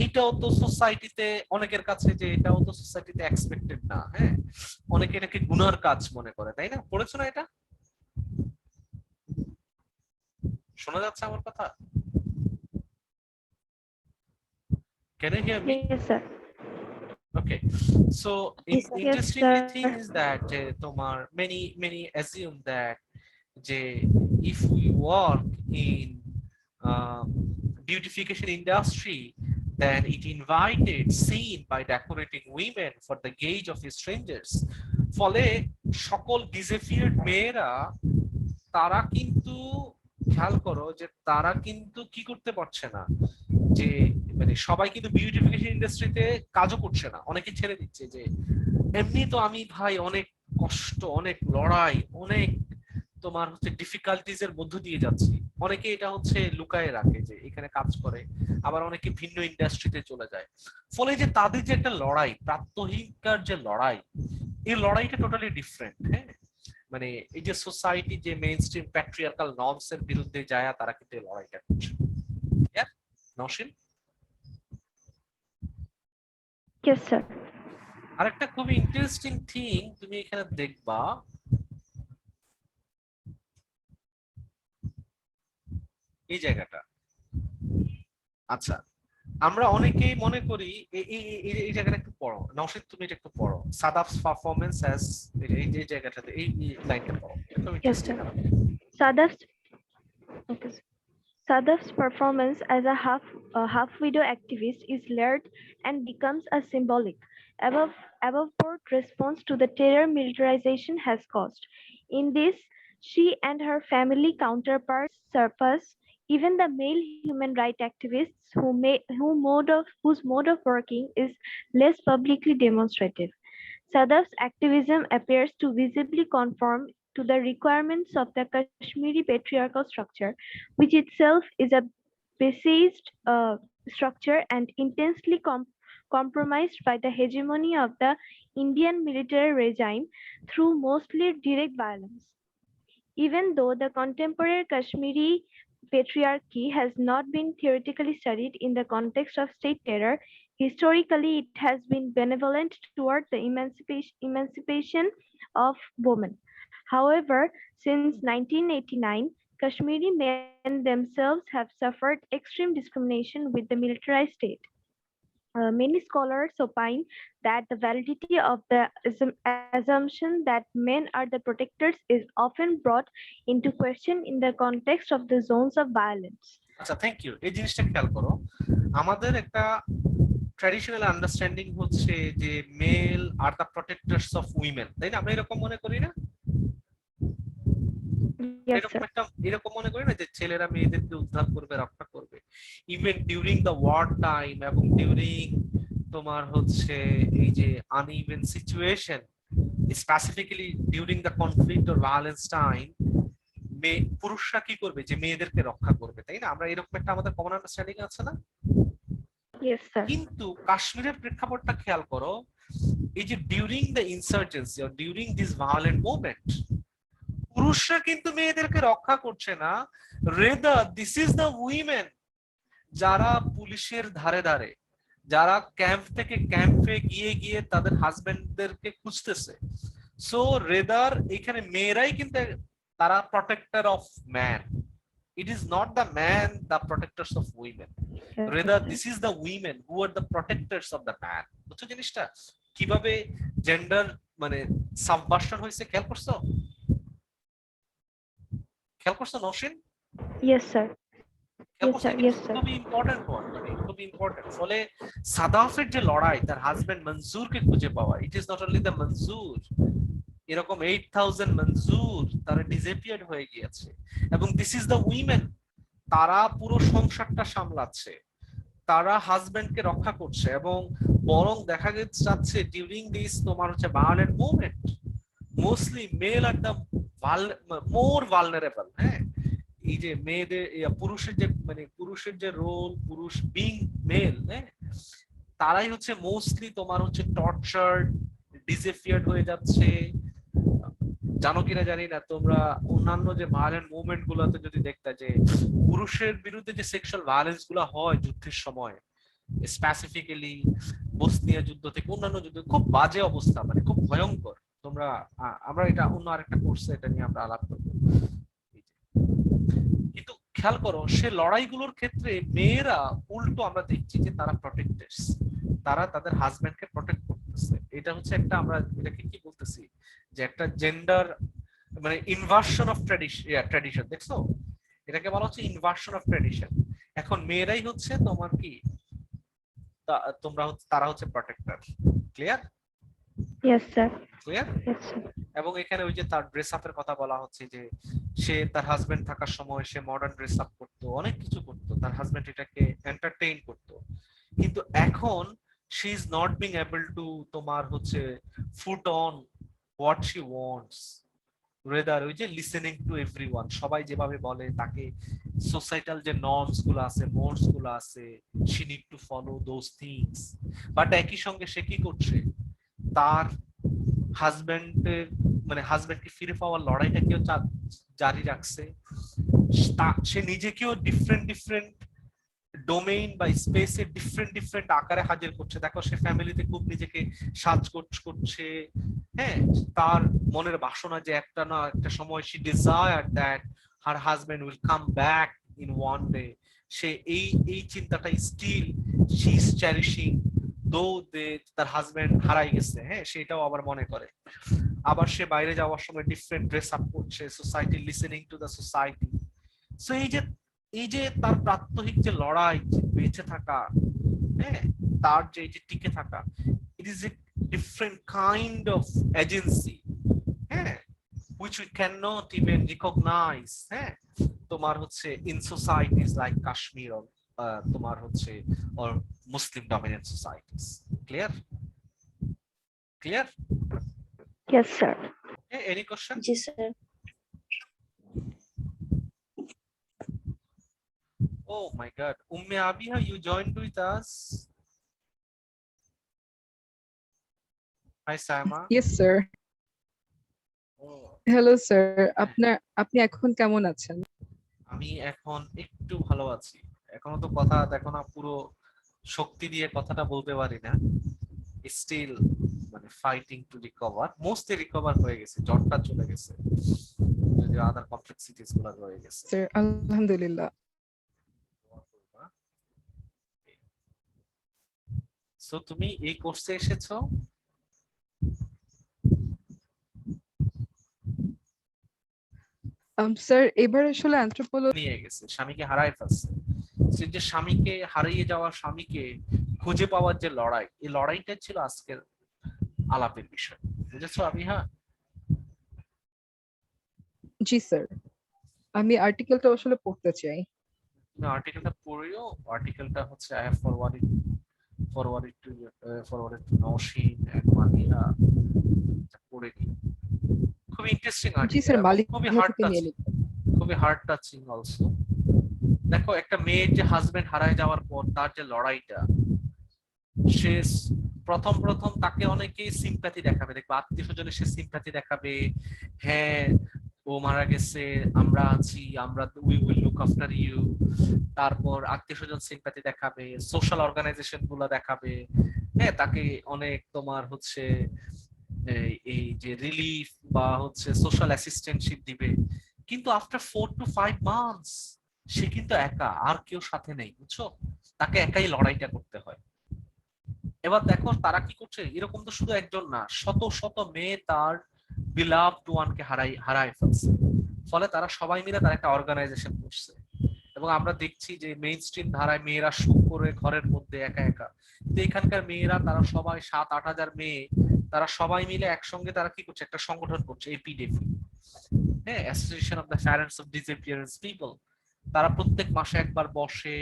এটাও তো সোসাইটিতে অনেকের কাছে যে এটাও তো সোসাইটিতে এক্সপেক্টেড না, হ্যাঁ। অনেকে এটাকে গুনার কাজ মনে করে, তাই না? পড়েছো না এটা? শোনা যাচ্ছে আমার কথা? Can you hear me? Yes, sir. Okay. So Yes, sir. Yes, interestingly sir. thing is that tomar many assume that যে if we work in uh, beautification industry, then it invited seen by decorating women for the gauge of strangers. ফলে সকল ডিসএফিয়ার্ড মেয়েরা তারা কিন্তু, খেয়াল করো যে তারা কিন্তু কি করতে পারছে না, যে মানে সবাই কিন্তু বিউটিফিকেশন ইন্ডাস্ট্রিতে কাজও করছে না, অনেকে ছেড়ে দিচ্ছে যে এমনি তো আমি ভাই অনেক কষ্ট, অনেক লড়াই, অনেক তোমার হচ্ছে ডিফিকাল্টিজ এর মধ্য দিয়ে যাচ্ছি। অনেকে এটা হচ্ছে লুকায়ে রাখে যে এখানে কাজ করে, আবার অনেকে ভিন্ন ইন্ডাস্ট্রিতে চলে যায়। ফলে যে তাদের যে একটা লড়াই, প্রাত্যহিককার যে লড়াই, এই লড়াইটা টোটালি ডিফারেন্ট, হ্যাঁ। মানে এই যে সোসাইটি যে মেইন স্ট্রিম প্যাট্রিয়ার্কাল নর্মস এর বিরুদ্ধে যায় তারা কিন্তু এই লড়াইটা করছে। Nowshin, Yes, sir. আরেকটা খুবই ইন্টারেস্টিং থিং তুমি এখানে দেখবা, এই জায়গাটা। আচ্ছা, আমরা অনেকেই মনে করি এই জায়গাটা একটু পড়ো নওশিন, তুমি এটা একটু পড়ো, সাদাফস পারফরম্যান্স অ্যাজ, এই জায়গাটাতে এই লাইনটা পড়ো, এটা খুব Yes, interesting. sir. Sadaf's okay. Sadaf's performance as a half widow activist is layered and becomes a symbolic above board response to the terror militarization has caused. In this, she and her family counterparts surface Even the male human rights activists whose mode of working is less publicly demonstrative. Sadaf's activism appears to visibly conform to the requirements of the Kashmiri patriarchal structure, which itself is a besieged structure and intensely compromised by the hegemony of the Indian military regime through mostly direct violence. Even though the contemporary Kashmiri patriarchy has not been theoretically studied in the context of state terror, historically it has been benevolent toward the emancipation of women. However, since 1989, Kashmiri men themselves have suffered extreme discrimination with the militarized state. Many scholars opine that the validity of the assumption that men are the protectors is often brought into question in the context of the zones of violence. আচ্ছা, thank you. এই জিনিসটা খেয়াল করো, আমাদের একটা traditional understanding হচ্ছে যে male are the protectors of women, তাই না? আমরা এরকম মনে করি না? Yes, এরকম sir. একটা এরকম মনে করি না যে ছেলেরা মেয়েদেরকে উদ্ধার করবে, রক্ষা করবে। Even during the war time এবং ডিউরিং তোমার হচ্ছে এই যে uneven situation, specifically during the conflict or violence time, পুরুষরা কি করবে? যে মেয়েদেরকে রক্ষা করবে, তাই না? আমরা এরকম একটা আমাদের কমন আন্ডারস্ট্যান্ডিং আছে না? Yes, sir. কিন্তু কাশ্মীরের প্রেক্ষাপটটা খেয়াল করো, এই যে during the insurgency or during this violent movement, পুরুষরা কিন্তু মেয়েদেরকে রক্ষা করছে না। Rather this is the women যারা পুলিশের ধারে ধারে, যারা ক্যাম্প থেকে ক্যাম্পে গিয়ে গিয়ে তাদের হাজবেন্ডদেরকে খুঁজতেছে। সো রেদার এখানে মেয়েরাই কিন্তু তারা protractor of man. It is not the man the protectors of women, rather this is the women who are the protectors of the man. বুঝছো জিনিসটা কিভাবে জেন্ডার মানে সাবভার্সন হইছে? খেয়াল করছো? খেয়াল করছো নওশিন? Yes, sir. খেয়াল Yes, করছো? sir. Yes, sir. খুবই ইম্পর্টেন্ট পয়েন্ট, মানে খুবই ইম্পর্টেন্ট। ফলে সাদাফের যে লড়াই, তার হাজবেন্ড মনজুরকে খুঁজে পাওয়া, it is not only the Manzur, এরকম 8000 মনজুর তারা ডিসঅ্যাপিয়ার্ড হয়ে গিয়েছে। এবং দিস ইজ দ্য উইমেন, তারা পুরো সংসারটা সামলাচ্ছে, তারা হাজবেন্ডকে রক্ষা করছে। এবং বরং দেখা যাচ্ছে ডিউরিং দিস তোমার হচ্ছে violent movement, mostly male are the more vulnerable. হ্যাঁ, এই যে মেয়েদের পুরুষের যে মানে পুরুষের যে রোল, পুরুষ বিং মেল, হ্যাঁ, তারাই হচ্ছে মোস্টলি তোমার হচ্ছে টর্চার্ড, ডিসঅ্যাপিয়ার্ড হয়ে যাচ্ছে। জানো কিনা জানি না, তোমরা অন্যান্য যে ভায়োলেন্ট মুভমেন্ট গুলোতে যদি দেখতে যে পুরুষের বিরুদ্ধে যে সেক্সুয়াল ভায়োলেন্স গুলো হয় যুদ্ধের সময়, স্পেসিফিক্যালি বসনিয়া যুদ্ধ থেকে অন্যান্য যুদ্ধ, খুব বাজে অবস্থা, মানে খুব ভয়ঙ্কর। তোমরা আমরা এটা অন্য আরেকটা কোর্সে এটা নিয়ে আমরা আলাপ করবো। কিন্তু খেয়াল করো, সে লড়াইগুলোর ক্ষেত্রে মেয়েরা উল্টো আমরা দেখছি যে তারা প্রটেক্টার্স, তারা তাদের হাজবেন্ডকে প্রটেক্ট করতেছে। এটা হচ্ছে একটা, আমরা এটাকে কি বলতেছি, যে একটা জেন্ডার মানে ইনভার্সন অফ ট্র্যাডিশন। দেখছো, এটাকে বলা হচ্ছে ইনভার্সন অফ ট্র্যাডিশন। এখন মেয়েরাই হচ্ছে তোমার কি, তারা হচ্ছে protractor. Clear? Yes, sir. Clear? Yes, sir. এবং এখানে ওই যে তার ড্রেস আপের কথা বলা হচ্ছে, যে সে তার হাজবেন্ড থাকার সময় সে মডার্ন ড্রেস আপ করতো, অনেক কিছু করতো, তার হাজবেন্ড এটাকে এন্টারটেইন করতো। কিন্তু এখন she is not being able to তোমার হচ্ছে foot on what she wants, rather ওই যে লিসেনিং টু এভরিওয়ান, সবাই যেভাবে বলে তাকে, সোসাইটাল যে নর্মস গুলো আছে, মোডস গুলো আছে, she need to follow those things. But একই সঙ্গে সে কি করছে, তার হাজবেন্ডের মানে হাজবেন্ডকে ফিরে পাওয়ার লড়াইটাকেও জারি রাখছে। সে নিজেকেও ডিফারেন্ট ডোমেইন বা স্পেসে ডিফারেন্ট আকারে হাজির করছে। দেখো, সে ফ্যামিলিতে খুব নিজেকে সাজগোজ করছে। হ্যাঁ, তার মনের বাসনা যে একটা না একটা সময় she desire that her husband will come back in one day. সে এই চিন্তাটা স্টিল শি ইজ চ্যারিশিং, দো তার হাজবেন্ড হারাই গেছে। হ্যাঁ, সেটাও আবার মনে করে। আবার সে বাইরে যাওয়ার সময় ডিফারেন্ট ড্রেস আপ করছে, society listening to the society. So এই যে তার প্রাত্যহিক যে লড়াই, যে বেঁচে থাকা, হ্যাঁ, তার যে এই যে টিকে থাকা, it is a different kind of agency, হ্যাঁ, which we cannot even recognize, হ্যাঁ, তোমার হচ্ছে ইন সোসাইটিস লাইক কাশ্মীর তোমার হচ্ছে or Muslim dominant societies. Clear? Clear? Yes, sir. Okay, any question? Yes, sir. Oh my God. Umme Abiha, you joined with us. Hi, Saima. Yes, sir. Oh, hello sir, আপনি এখন কেমন আছেন? আমি এখন একটু ভালো আছি। এখনো তো কথা দেখো না, পুরো শক্তি দিয়ে কথাটা বলতে পারি না। স্টিল মানে fighting to recover, mostly recover হয়ে গেছে, জ্বরটা চলে গেছে, যদি আদার কমপ্লেক্সিটিস গুলো রয়ে গেছে। স্যার আলহামদুলিল্লাহ। সো তুমি এই কোর্সে এসেছো? স্যার এবার আসলে অ্যানথ্রোপোলজি নিয়ে গেছে, স্বামীকে হারায় ফেলছে। সে যে স্বামীকে হারিয়ে যাওয়া স্বামীকে খুঁজে পাওয়ার যে লড়াই, এই লড়াইটা ছিল আজকের আলাপের বিষয়। বুঝেছো আবিহা? জি স্যার, আমি আর্টিকেলটা আসলে পড়তে চাই। তুমি আর্টিকেলটা পড়িও। আর্টিকেলটা হচ্ছে I have forwarded to Nausheen and Mania, পড়ে নিও। খুবই ইন্টারেস্টিং জি স্যার, আর্টিকেল, মালিক খুবই হার্ট থেকে নিয়ে টাচিং, নিব। খুবই হার্ট টাচিং অলসো। দেখো একটা মেয়ের যে হাজবেন্ড হারায় যাওয়ার পর তার যে লড়াইটা, সে প্রথম তাকে অনেকেই সিম্প্যাথি দেখাবে, দেখবে আত্মীয় স্বজনের সে সিম্প্যাথি দেখাবে, হ্যাঁ ও মারা গেছে, আমরা আছি, আমরা we will look after you. তারপর আত্মীয় স্বজন সিম্প্যাথি দেখাবে, সোশ্যাল অর্গানাইজেশন গুলো দেখাবে, হ্যাঁ তাকে অনেক তোমার হচ্ছে এই যে রিলিফ বা হচ্ছে সোশ্যাল অ্যাসিস্ট্যান্টশিপ দিবে। কিন্তু আফটার 4 to 5 months সে কিন্তু একা, আর কেউ সাথে নেই, বুঝছো? তাকে একাই লড়াইটা করতে হয়। এবার দেখো তারা কি করছে, এরকম তো শুধু একজন না, শত শত মেয়ে তার বিলাভড ওয়ানকে হারায় ফেলছে। ফলে তারা সবাই মিলে তার একটা অর্গানাইজেশন করছে, এবং আমরা দেখছি যে মেইন স্ট্রিম ধারায় মেয়েরা সুখ করে ঘরের মধ্যে একা একা। কিন্তু এখানকার মেয়েরা তারা সবাই 7-8 হাজার মেয়ে, তারা সবাই মিলে একসঙ্গে তারা কি করছে, একটা সংগঠন করছে, এপিডিএফি, হ্যাঁ, association of the parents of disappearance people. তারা প্রত্যেক মাসে একবার বসে,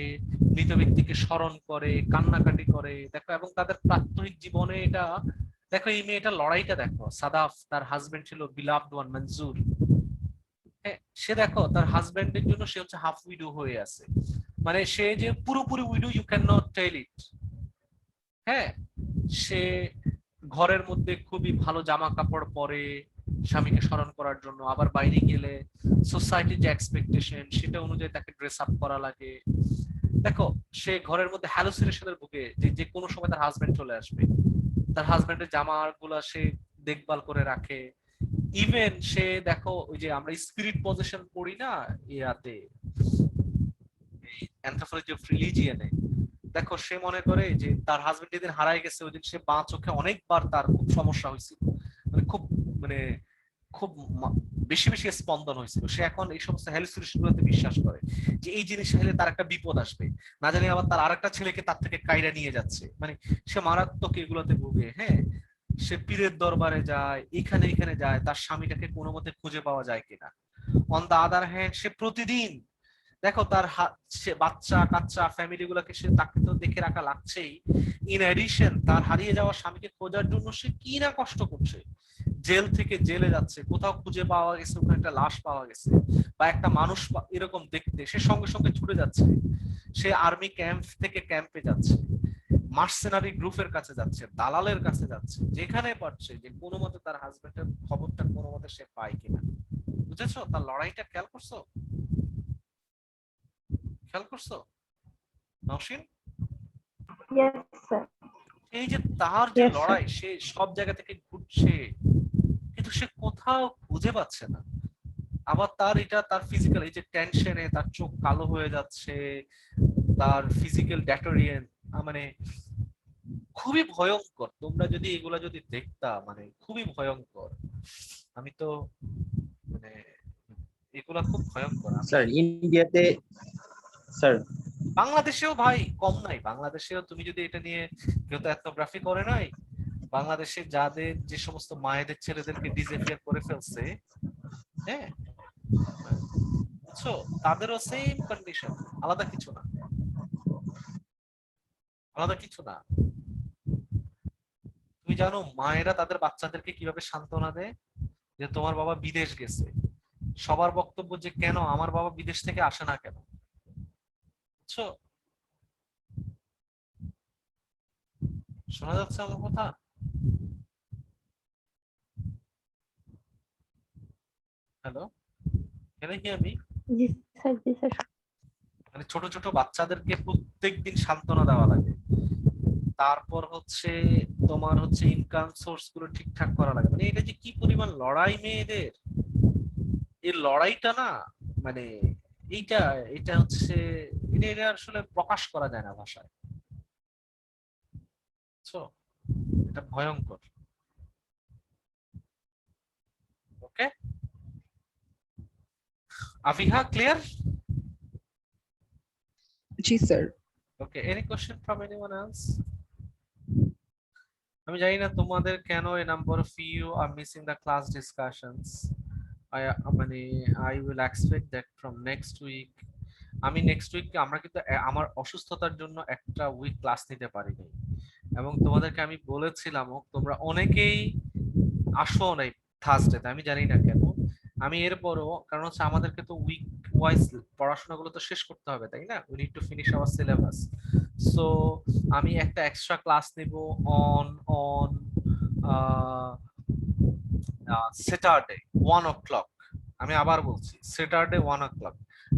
মৃত ব্যক্তিকে স্মরণ করে, কান্নাকাটি করে, দেখো, এবং তাদের প্রাত্যহিক জীবনে এটা দেখো, এই মেয়েটা লড়াইটা দেখো, সাদাফ তার হাজবেন্ড ছিল বিলাভড ওয়ান মনজুর, হ্যাঁ সে দেখো তার হাজবেন্ডের জন্য সে হচ্ছে হাফ উইডো হয়ে আছে, মানে সে যে পুরোপুরি widow you can not tell it. হ্যাঁ, সে ঘরের মধ্যে খুবই ভালো জামা কাপড় পরে স্বামীকে স্মরণ করার জন্য, আবার বাইরে গেলে সোসাইটির যে এক্সপেকটেশন সেটা অনুযায়ী তাকে ড্রেস আপ করা লাগে। দেখো সে ঘরের মধ্যে হ্যালুসিনেশনের বুকে, যে কোনো সময় তার হাজবেন্ড চলে আসবে, তার হাজবেন্ডের জামা গুলা সে দেখভাল করে রাখে। ইভেন সে দেখো ওই যে আমরা স্পিরিট পজিশন পড়ি না ইয়াতে, অ্যানথ্রোপোলজি অফ রিলিজিয়নে, দেখো সে মনে করে যে তার হাজবেন্ড যেদিন হারায় গেছে ওই দিন সে বাঁ চোখে অনেকবার তার খুব সমস্যা হয়েছিল, মানে খুব বেশি বেশি স্পন্দন হয়েছিল। সে এখন এই সমস্ত হ্যালুসিনেশন গুলোতে বিশ্বাস করে যে এই জিনিস হলে তার একটা বিপদ আসবে, না জানি আবার তার আরেকটা ছেলেকে তার থেকে কাইরা নিয়ে যাচ্ছে, মানে সে মারাত্মক এগুলোতে ভুগে। হ্যাঁ, সে পীরের দরবারে যায়, এখানে যায়, তার স্বামীটাকে কোনো মতে খুঁজে পাওয়া যায় কিনা। অন দা আদার হ্যান্ড সে প্রতিদিন দেখো তার সে বাচ্চা কাচ্চা ফ্যামিলি গুলাকে সে তাকে তো দেখে রাখা লাগছেই, ইন এডিশন তার হারিয়ে যাওয়া স্বামীকে খোঁজার জন্য সে কি না কষ্ট করছে। জেল থেকে জেলে যাচ্ছে, কোথাও খুঁজে পাওয়া গেছে ওখানে একটা লাশ পাওয়া গেছে বা একটা মানুষ এরকম দেখতে, সে সঙ্গে সঙ্গে ছুটে যাচ্ছে, সে আর্মি ক্যাম্প থেকে ক্যাম্পে যাচ্ছে, মার্সেনারি গ্রুপের কাছে যাচ্ছে, দালালের কাছে যাচ্ছে, যেখানে পারছে যে কোনো মতে তার হাজবেন্ডের খবরটা কোনো মতে সে পায় কিনা। বুঝেছো তার লড়াইটা? খেয়াল করছো? খেয়াল করছো নওশীন? Yes, sir. এই যে তার যে Yes, sir. লড়াই, সে সব জায়গা থেকে ঘুরছে কিন্তু সে কোথাও খুঁজে পাচ্ছে না। আবার তার ফিজিক্যাল এই যে টেনশনে তার চোখ কালো হয়ে যাচ্ছে, তার ফিজিক্যাল ড্যাটোরিয়ান, মানে খুবই ভয়ঙ্কর। তোমরা যদি এগুলা যদি দেখতা, মানে খুবই ভয়ঙ্কর। আমি তো মানে এগুলা খুব ভয়ঙ্কর। স্যার ইন্ডিয়াতে স্যার বাংলাদেশেও ভাই কম নাই, বাংলাদেশেও তুমি যদি এটা নিয়ে কেউ তো এথনোগ্রাফি করে নাই, বাংলাদেশে যাদের যে সমস্ত মায়েদের ছেলেদেরকে ডিসঅ্যাপিয়ার করে ফেলছে, হ্যাঁ বুঝছো? তাদেরও সেম কন্ডিশন, আলাদা কিছু না, আলাদা কিছু না। তুমি জানো মায়েরা তাদের বাচ্চাদেরকে কিভাবে সান্ত্বনা দেয়? যে তোমার বাবা বিদেশ গেছে, সবার বক্তব্য যে কেন আমার বাবা বিদেশ থেকে আসে না কেন, বুঝছো? শোনা যাচ্ছে আমার কথা? হ্যালো, কেন কি আমি জি স্যার, জি স্যার। মানে ছোট ছোট বাচ্চাদেরকে প্রত্যেকদিন সান্ত্বনা দেওয়া লাগে, তারপর হচ্ছে তোমার হচ্ছে ইনকাম সোর্স গুলো ঠিকঠাক করা লাগে, মানে এটা যে কি পরিমাণ লড়াই মেয়েদের, এই লড়াইটা না, মানে এইটা এটা হচ্ছে এটা আসলে প্রকাশ করা যায় না ভাষায়, বুঝছো? এটা ভয়ঙ্কর। Okay Afiha, clear? Ji, sir. Okay, any question from anyone else? আমি জানি না তোমাদের কেন a number of you are missing the class discussions. মানে I will expect that from next week. আমি নেক্সট উইক আমরা কিন্তু আমার অসুস্থতার জন্য একটা উইক ক্লাস নিতে পারিনি, এবং তোমাদেরকে আমি বলেছিলাম তোমরা অনেকেই আসো নাই থার্সডেতে, আমি জানি না কেন। আমি এরপরও, কারণ হচ্ছে আমাদেরকে তো উইক ওয়াইজ পড়াশোনাগুলো তো শেষ করতে হবে, তাই না? We need to finish hour syllabus. So আমি একটা এক্সট্রা ক্লাস নেব অন অন স্যাটারডে 1 o'clock। আমি আবার বলছি Saturday 1 o'clock,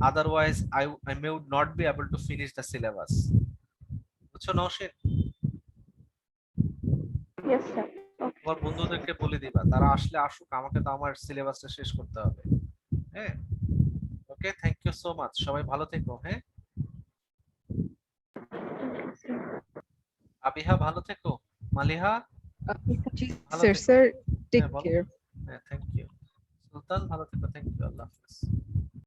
otherwise I may not be able to finish the syllabus, বুঝছো নওশিন? Yes sir. তোমার বন্ধুদেরকে বলে দিবা, তারা আসলে আসুক, আমাকে তো আমার সিলেবাসটা শেষ করতে হবে। হ্যাঁ, ওকে, থ্যাংক ইউ সো মাচ, সবাই ভালো থেকো। হ্যাঁ, আবিহা ভালো থেকো, মালিহা Ji, ভালো sir, থেকো। sir. হ্যাঁ Take বলো। care. হ্যাঁ, থ্যাংক ইউ। সুলতান ভালো থেকো, থ্যাংক ইউ, আল্লাহ হাফেজ।